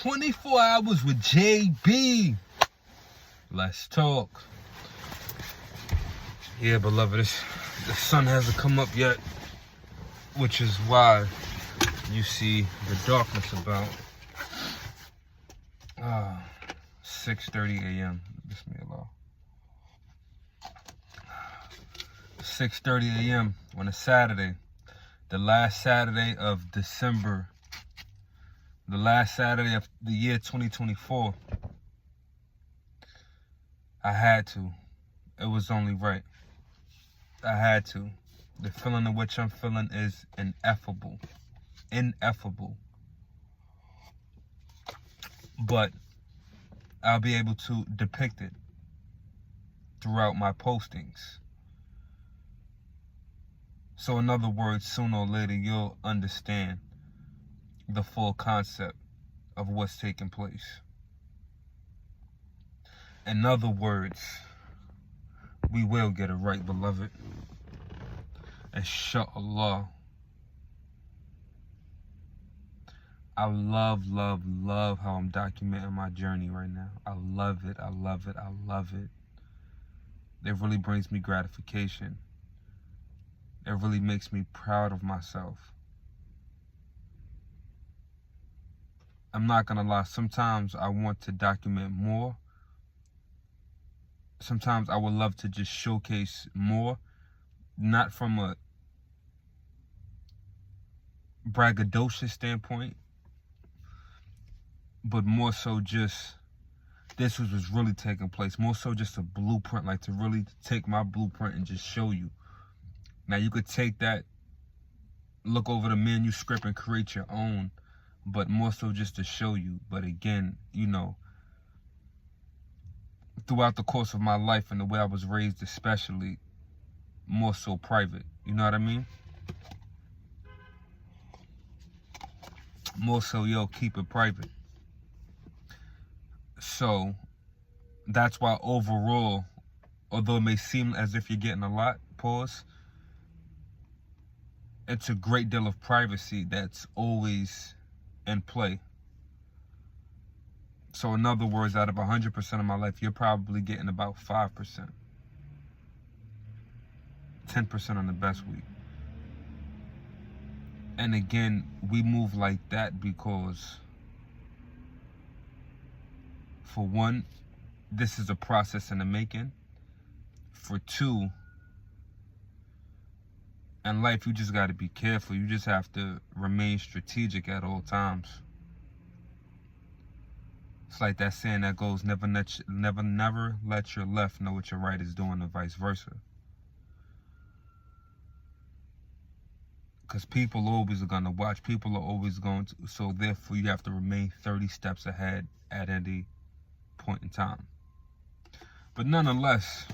24 hours with JB. Let's talk. Yeah, beloved, the sun hasn't come up yet, which is why you see the darkness about 6:30 a.m. Bismillah. 6:30 a.m. on a Saturday, the last Saturday of December, the last Saturday of the year 2024. I had to. It was only right. I had to. The feeling of which I'm feeling is ineffable. Ineffable. But I'll be able to depict it throughout my postings. So in other words, sooner or later, you'll understand the full concept of what's taking place. In other words, we will get it right, beloved. Inshallah. I love how I'm documenting my journey right now. I love it. It really brings me gratification. It really makes me proud of myself. I'm not gonna lie, sometimes I want to document more. Sometimes I would love to just showcase more, not from a braggadocious standpoint, but more so just this was really taking place. More so just a blueprint, like to really take my blueprint and just show you. Now you could take that, look over the manuscript and create your own, but more so just to show you. But again, you know, throughout the course of my life and the way I was raised, especially, more so private. You know what I mean? More so, keep it private. So that's why overall, although it may seem as if you're getting a lot, pause, it's a great deal of privacy that's always in play. So in other words, out of 100% of my life, you're probably getting about 5%. 10% on the best week. And again, we move like that because, for one, this is a process in the making. For two, in life, you just got to be careful. You just have to remain strategic at all times. It's like that saying that goes, never let your left know what your right is doing, and vice versa. Because people always are going to watch. People are always going to. So therefore, you have to remain 30 steps ahead at any point in time. But nonetheless,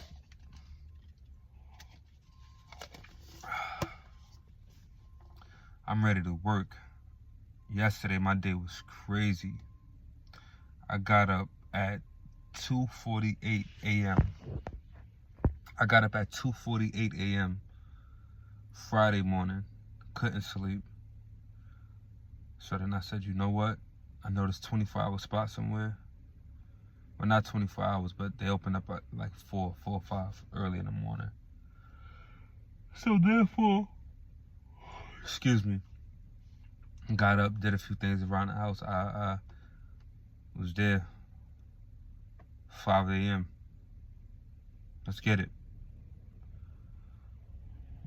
I'm ready to work. Yesterday, my day was crazy. I got up at 2:48 a.m. I got up at 2:48 a.m. Friday morning. Couldn't sleep. So then I said, you know what? I know this 24-hour spot somewhere. Well, not 24 hours, but they open up at like 4 or 5 early in the morning. So therefore, excuse me, got up, did a few things around the house. I was there 5 a.m. Let's get it.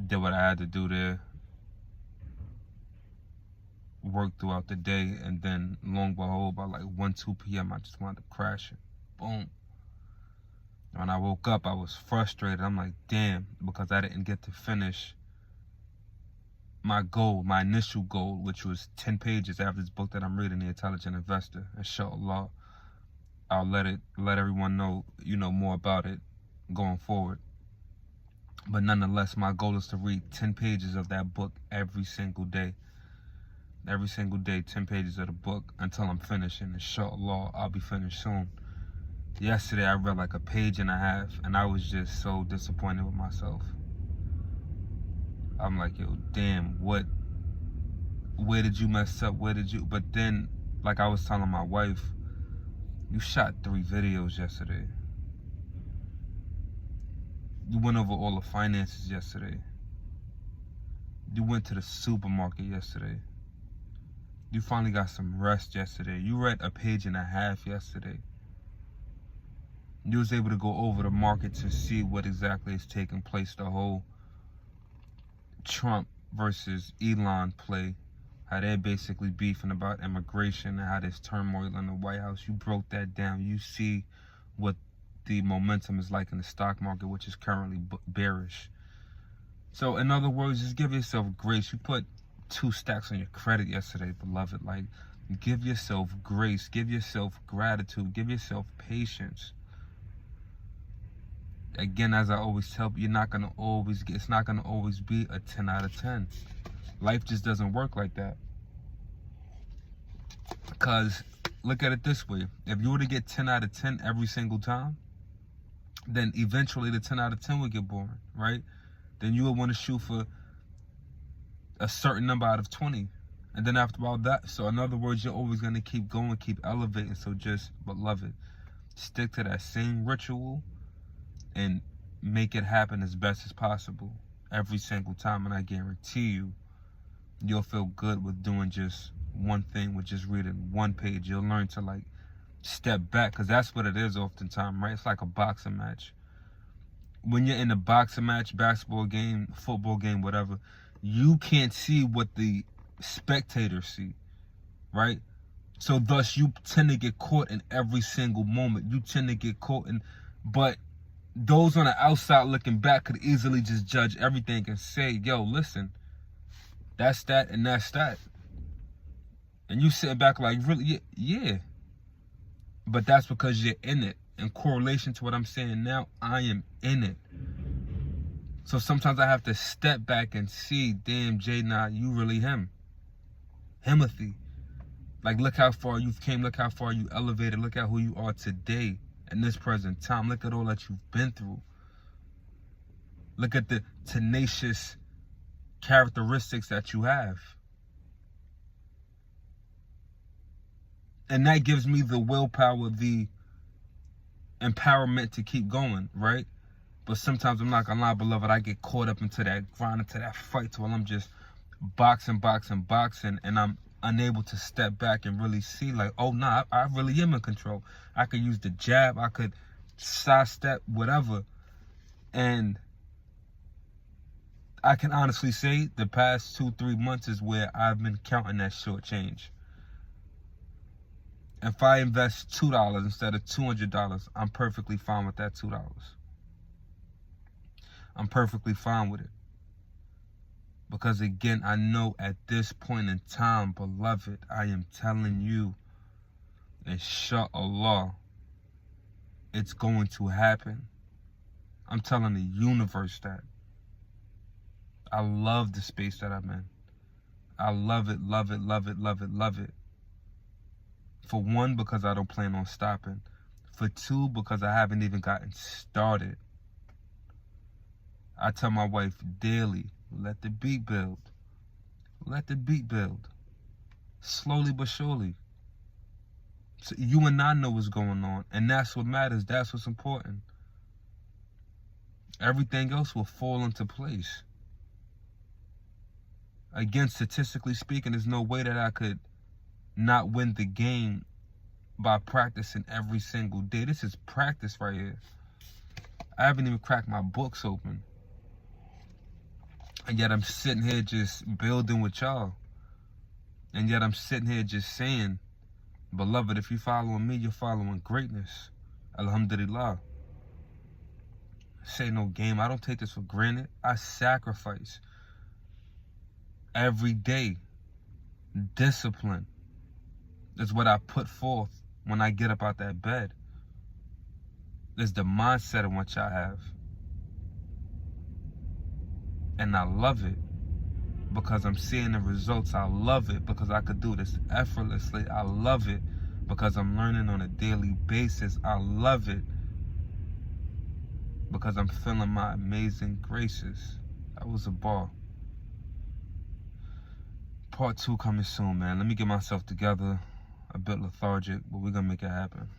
Did what I had to do there. Worked throughout the day, and then long and behold, by like 1-2 p.m. I just wound up crashing. Boom. When I woke up, I was frustrated. I'm like, damn, because I didn't get to finish my goal, my initial goal, which was 10 pages after this book that I'm reading, The Intelligent Investor. Inshallah, I'll let everyone know, more about it going forward. But nonetheless, my goal is to read 10 pages of that book every single day. Every single day, 10 pages of the book until I'm finished. And inshallah, I'll be finished soon. Yesterday, I read like a page and a half, and I was just so disappointed with myself. I'm like, yo, damn, where did you mess up? But then Like I was telling my wife, you shot 3 videos yesterday. You went over all the finances yesterday. You went to the supermarket yesterday. You finally got some rest yesterday. You read a page and a half yesterday. You was able to go over the market to see what exactly is taking place. The whole Trump versus Elon play. How they're basically beefing about immigration and how there's turmoil in the White House. You broke that down. You see what the momentum is like in the stock market, which is currently bearish. So in other words, just give yourself grace. You put 2 stacks on your credit yesterday, beloved. Like, give yourself grace, give yourself gratitude, give yourself patience. Again, as I always tell you, it's not gonna always be a 10 out of 10. Life just doesn't work like that. Because look at it this way: if you were to get 10 out of 10 every single time, then eventually the 10 out of 10 would get boring, right? Then you would want to shoot for a certain number out of 20. And then after all that, so in other words, you're always going to keep going, keep elevating. So just, beloved, stick to that same ritual and make it happen as best as possible every single time. And I guarantee you, you'll feel good with doing just one thing, with just reading one page. You'll learn to like step back, because that's what it is oftentimes, right? It's like a boxing match. When you're in a boxing match, basketball game, football game, whatever, you can't see what the spectators see, right? So thus you tend to get caught in every single moment. You tend to get caught in, but those on the outside looking back could easily just judge everything and say, yo, listen, that's that and that's that. And you sitting back like, really? Yeah. But that's because you're in it. In correlation to what I'm saying now, I am in it. So sometimes I have to step back and see, damn, Jay, nah, you really him. Himothy. Like, look how far you've came. Look how far you elevated. Look at who you are today in this present time. Look at all that you've been through. Look at the tenacious characteristics that you have. And that gives me the willpower, the empowerment to keep going, right? But sometimes I'm not gonna lie, beloved, I get caught up into that grind, into that fight, while I'm just boxing, and I'm unable to step back and really see, like, oh, nah, I really am in control. I could use the jab, I could sidestep, whatever. And I can honestly say the past 2-3 months is where I've been counting that short change. If I invest $2 instead of $200, I'm perfectly fine with that $2. I'm perfectly fine with it. Because again, I know at this point in time, beloved, I am telling you, inshallah, it's going to happen. I'm telling the universe that. I love the space that I'm in. I love it, love it, love it, love it, love it. For one, because I don't plan on stopping. For two, because I haven't even gotten started. I tell my wife daily, let the beat build. Let the beat build. Slowly but surely. So you and I know what's going on. And that's what matters. That's what's important. Everything else will fall into place. Again, statistically speaking, there's no way that I could not win the game by practicing every single day. This is practice right here. I haven't even cracked my books open. And yet I'm sitting here just building with y'all. And yet I'm sitting here just saying, beloved, if you're following me, you're following greatness. Alhamdulillah. This ain't no game. I don't take this for granted. I sacrifice every day. Discipline is what I put forth when I get up out that bed. It's the mindset in which I have. And I love it because I'm seeing the results. I love it because I could do this effortlessly. I love it because I'm learning on a daily basis. I love it because I'm feeling my amazing graces. That was a ball. Part 2 coming soon, man. Let me get myself together. a bit lethargic, but we're gonna make it happen.